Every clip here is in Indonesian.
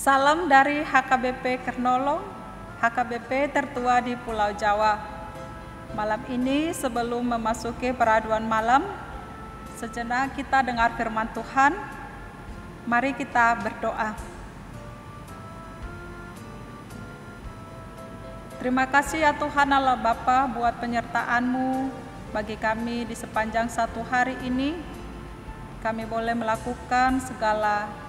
Salam dari HKBP Kernolong, HKBP tertua di Pulau Jawa. Malam ini sebelum memasuki peraduan malam, sejenak kita dengar firman Tuhan. Mari kita berdoa. Terima kasih ya Tuhan Allah Bapa buat penyertaan-Mu bagi kami di sepanjang satu hari ini. Kami boleh melakukan segala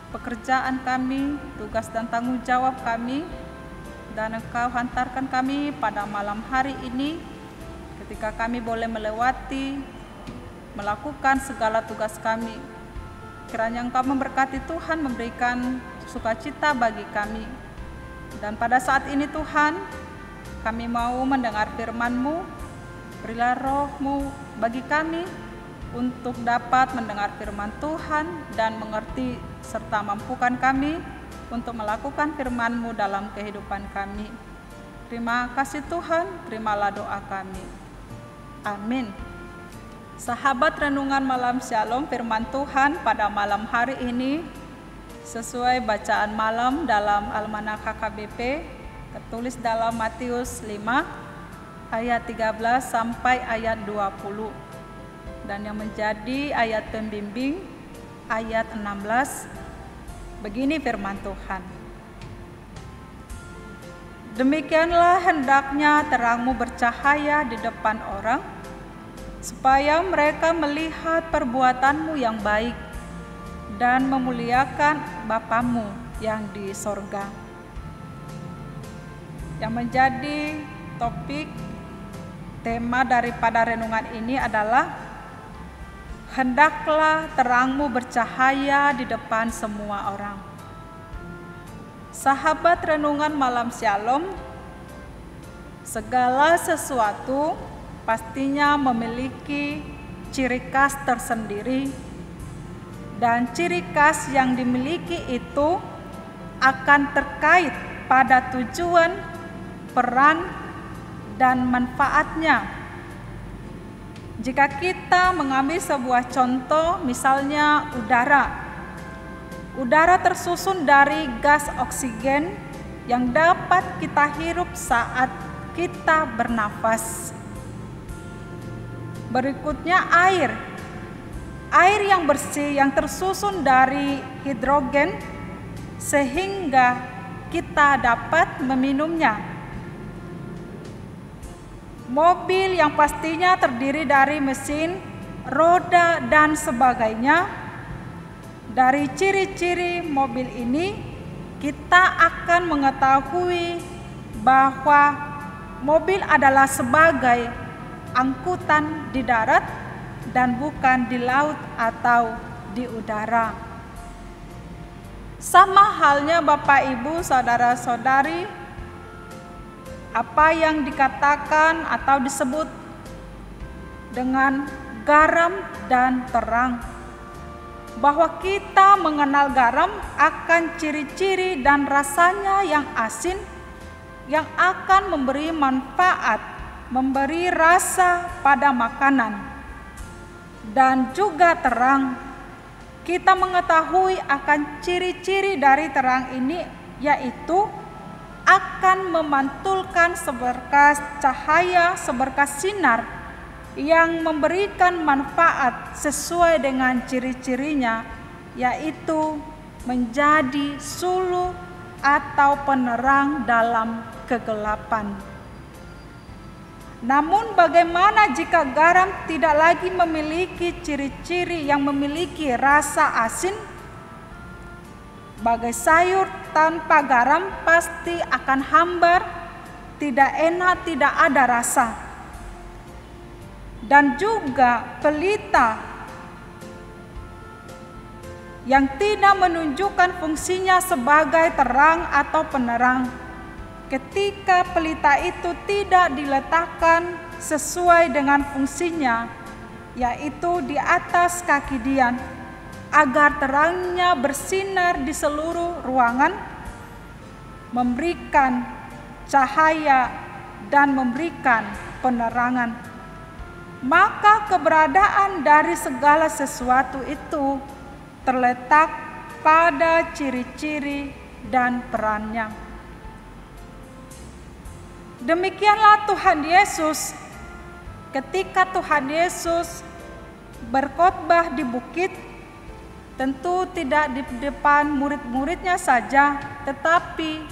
pekerjaan kami, tugas dan tanggung jawab kami, dan Engkau hantarkan kami pada malam hari ini ketika kami boleh melakukan segala tugas kami. Kiranya Engkau memberkati Tuhan, memberikan sukacita bagi kami. Dan pada saat ini Tuhan, kami mau mendengar firman-Mu, berilah roh-Mu bagi kami untuk dapat mendengar firman Tuhan dan mengerti serta mampukan kami untuk melakukan firman-Mu dalam kehidupan kami. Terima kasih Tuhan, terimalah doa kami. Amin. Sahabat renungan malam Shalom, firman Tuhan pada malam hari ini sesuai bacaan malam dalam Almanak HKBP tertulis dalam Matius 5 ayat 13 sampai ayat 20. Dan yang menjadi ayat pembimbing ayat 16, begini firman Tuhan. Demikianlah hendaknya terangmu bercahaya di depan orang, supaya mereka melihat perbuatanmu yang baik dan memuliakan Bapamu yang di sorga. Yang menjadi topik tema daripada renungan ini adalah hendaklah terangmu bercahaya di depan semua orang. Sahabat renungan malam Shalom, segala sesuatu pastinya memiliki ciri khas tersendiri, dan ciri khas yang dimiliki itu akan terkait pada tujuan, peran, dan manfaatnya. Jika kita mengambil sebuah contoh, misalnya udara tersusun dari gas oksigen yang dapat kita hirup saat kita bernafas. Berikutnya air yang bersih yang tersusun dari hidrogen sehingga kita dapat meminumnya. Mobil yang pastinya terdiri dari mesin, roda, dan sebagainya. Dari ciri-ciri mobil ini, kita akan mengetahui bahwa mobil adalah sebagai angkutan di darat dan bukan di laut atau di udara. Sama halnya Bapak, Ibu, saudara-saudari, apa yang dikatakan atau disebut dengan garam dan terang, bahwa kita mengenal garam akan ciri-ciri dan rasanya yang asin yang akan memberi manfaat, memberi rasa pada makanan. Dan juga terang, kita mengetahui akan ciri-ciri dari terang ini, yaitu akan memantulkan seberkas cahaya, seberkas sinar yang memberikan manfaat sesuai dengan ciri-cirinya, yaitu menjadi suluh atau penerang dalam kegelapan. Namun bagaimana jika garam tidak lagi memiliki ciri-ciri yang memiliki rasa asin? Bagai sayur tanpa garam pasti akan hambar, tidak enak, tidak ada rasa. Dan juga pelita yang tidak menunjukkan fungsinya sebagai terang atau penerang. Ketika pelita itu tidak diletakkan sesuai dengan fungsinya, yaitu di atas kaki dian, agar terangnya bersinar di seluruh ruangan, memberikan cahaya dan memberikan penerangan. Maka keberadaan dari segala sesuatu itu terletak pada ciri-ciri dan perannya. Demikianlah Tuhan Yesus. Ketika Tuhan Yesus berkhotbah di bukit, tentu tidak di depan murid-muridnya saja, tetapi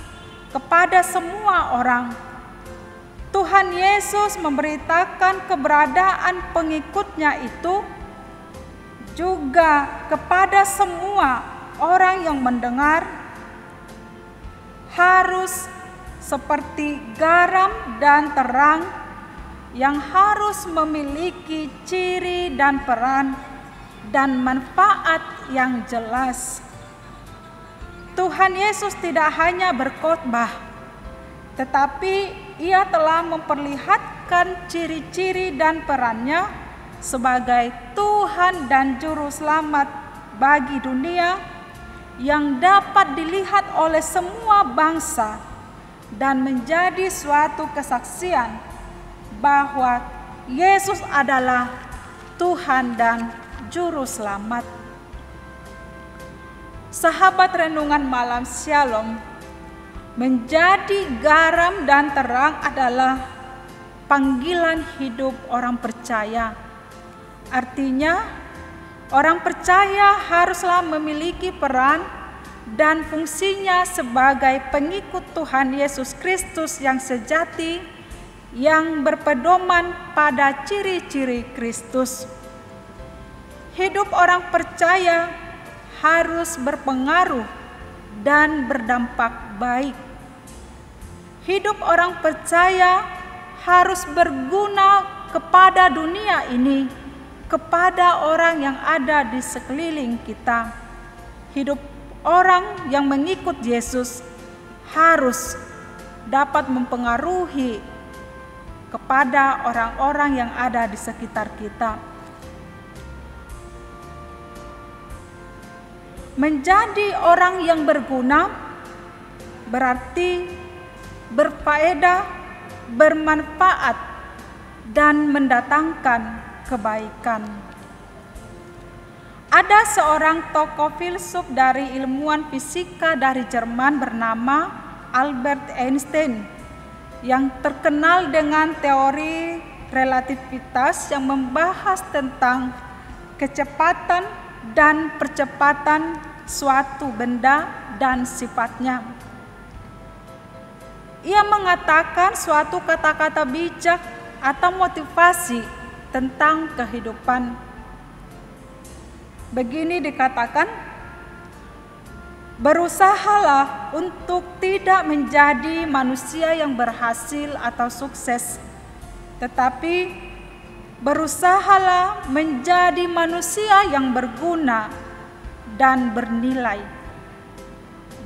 kepada semua orang. Tuhan Yesus memberitakan keberadaan pengikutnya itu juga kepada semua orang yang mendengar, harus seperti garam dan terang yang harus memiliki ciri dan peran dan manfaat yang jelas. Tuhan Yesus tidak hanya berkhotbah, tetapi Ia telah memperlihatkan ciri-ciri dan perannya sebagai Tuhan dan Juru Selamat bagi dunia yang dapat dilihat oleh semua bangsa dan menjadi suatu kesaksian bahwa Yesus adalah Tuhan dan Juru Selamat. Sahabat renungan malam Shalom, menjadi garam dan terang adalah panggilan hidup orang percaya. Artinya, orang percaya haruslah memiliki peran dan fungsinya sebagai pengikut Tuhan Yesus Kristus yang sejati, yang berpedoman pada ciri-ciri Kristus. Hidup orang percaya harus berpengaruh dan berdampak baik. Hidup orang percaya harus berguna kepada dunia ini, kepada orang yang ada di sekeliling kita. Hidup orang yang mengikut Yesus harus dapat mempengaruhi kepada orang-orang yang ada di sekitar kita. Menjadi orang yang berguna berarti berfaedah, bermanfaat, dan mendatangkan kebaikan. Ada seorang tokoh filsuf dari ilmuwan fisika dari Jerman bernama Albert Einstein yang terkenal dengan teori relativitas yang membahas tentang kecepatan dan percepatan suatu benda dan sifatnya. Ia mengatakan suatu kata-kata bijak atau motivasi tentang kehidupan. Begini dikatakan, berusahalah untuk tidak menjadi manusia yang berhasil atau sukses, tetapi berusahalah menjadi manusia yang berguna dan bernilai.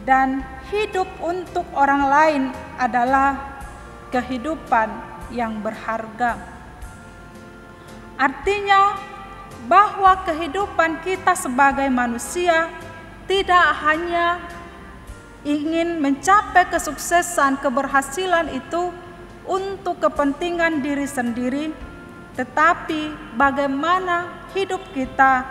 Dan hidup untuk orang lain adalah kehidupan yang berharga. Artinya bahwa kehidupan kita sebagai manusia tidak hanya ingin mencapai kesuksesan, keberhasilan itu untuk kepentingan diri sendiri, tetapi bagaimana hidup kita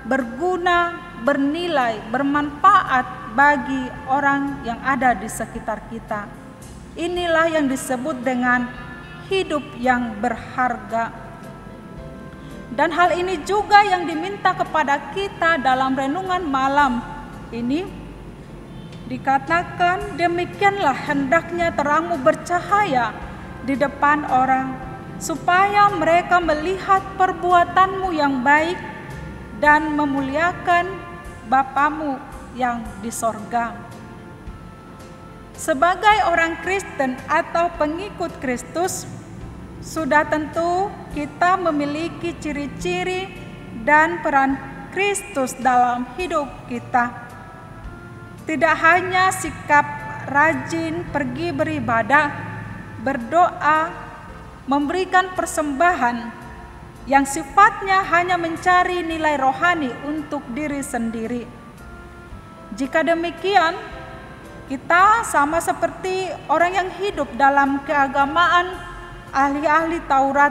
berguna, bernilai, bermanfaat bagi orang yang ada di sekitar kita. Inilah yang disebut dengan hidup yang berharga. Dan hal ini juga yang diminta kepada kita dalam renungan malam ini. Dikatakan, demikianlah hendaknya terangmu bercahaya di depan orang, supaya mereka melihat perbuatanmu yang baik dan memuliakan Bapamu yang di sorga. Sebagai orang Kristen atau pengikut Kristus, sudah tentu kita memiliki ciri-ciri dan peran Kristus dalam hidup kita. Tidak hanya sikap rajin pergi beribadah, berdoa, memberikan persembahan yang sifatnya hanya mencari nilai rohani untuk diri sendiri. Jika demikian, kita sama seperti orang yang hidup dalam keagamaan ahli-ahli Taurat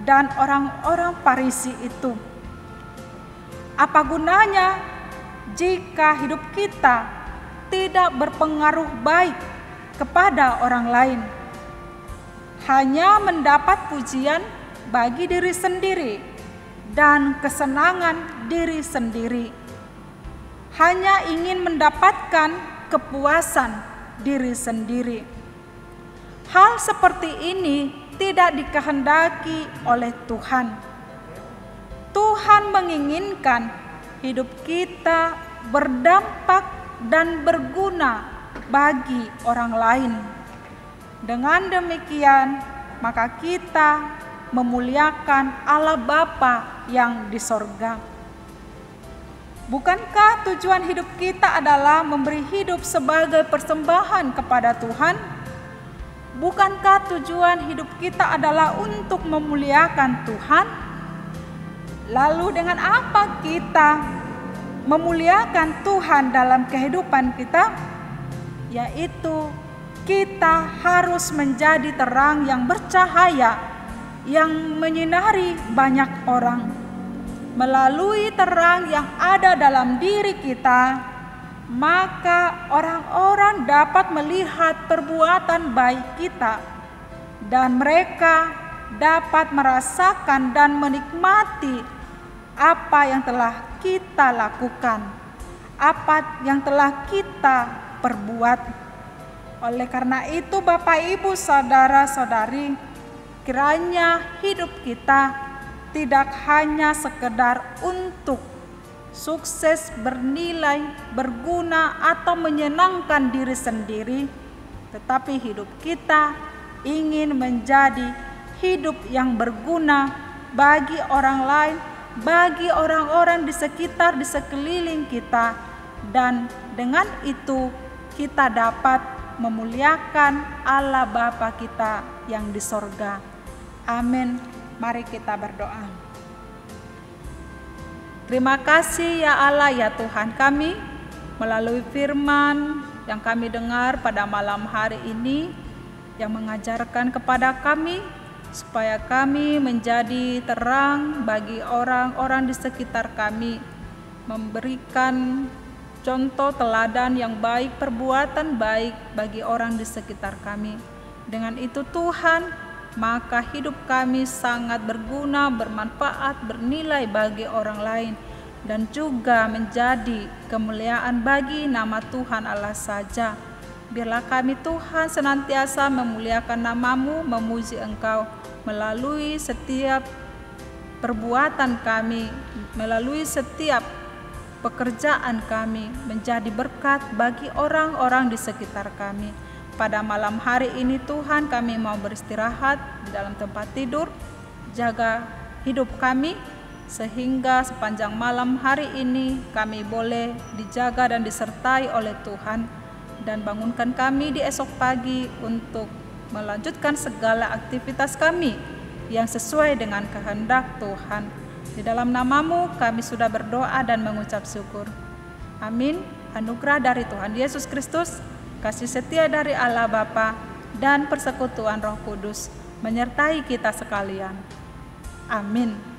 dan orang-orang Farisi itu. Apa gunanya jika hidup kita tidak berpengaruh baik kepada orang lain, hanya mendapat pujian bagi diri sendiri dan kesenangan diri sendiri, hanya ingin mendapatkan kepuasan diri sendiri. Hal seperti ini tidak dikehendaki oleh Tuhan. Tuhan menginginkan hidup kita berdampak dan berguna bagi orang lain. Dengan demikian, maka kita memuliakan Allah Bapa yang di sorga. Bukankah tujuan hidup kita adalah memberi hidup sebagai persembahan kepada Tuhan? Bukankah tujuan hidup kita adalah untuk memuliakan Tuhan? Lalu dengan apa kita memuliakan Tuhan dalam kehidupan kita? Yaitu kita harus menjadi terang yang bercahaya, yang menyinari banyak orang. Melalui terang yang ada dalam diri kita, maka orang-orang dapat melihat perbuatan baik kita, dan mereka dapat merasakan dan menikmati apa yang telah kita lakukan, apa yang telah kita perbuat. Oleh karena itu, Bapak, Ibu, saudara-saudari, kiranya hidup kita tidak hanya sekedar untuk sukses, bernilai, berguna, atau menyenangkan diri sendiri, tetapi hidup kita ingin menjadi hidup yang berguna bagi orang lain, bagi orang-orang di sekitar, di sekeliling kita, dan dengan itu kita dapat memuliakan Allah Bapa kita yang di sorga. Amin. Mari kita berdoa. Terima kasih ya Allah, ya Tuhan kami, melalui firman yang kami dengar pada malam hari ini, yang mengajarkan kepada kami supaya kami menjadi terang bagi orang-orang di sekitar kami, memberikan contoh teladan yang baik, perbuatan baik bagi orang di sekitar kami. Dengan itu Tuhan, maka hidup kami sangat berguna, bermanfaat, bernilai bagi orang lain, dan juga menjadi kemuliaan bagi nama Tuhan Allah saja. Biarlah kami Tuhan senantiasa memuliakan nama-Mu, memuji Engkau melalui setiap perbuatan kami, melalui setiap pekerjaan kami, menjadi berkat bagi orang-orang di sekitar kami. Pada malam hari ini Tuhan, kami mau beristirahat di dalam tempat tidur. Jaga hidup kami sehingga sepanjang malam hari ini kami boleh dijaga dan disertai oleh Tuhan, dan bangunkan kami di esok pagi untuk melanjutkan segala aktivitas kami yang sesuai dengan kehendak Tuhan. Di dalam nama-Mu kami sudah berdoa dan mengucap syukur. Amin. Anugerah dari Tuhan Yesus Kristus, kasih setia dari Allah Bapa, dan persekutuan Roh Kudus menyertai kita sekalian. Amin.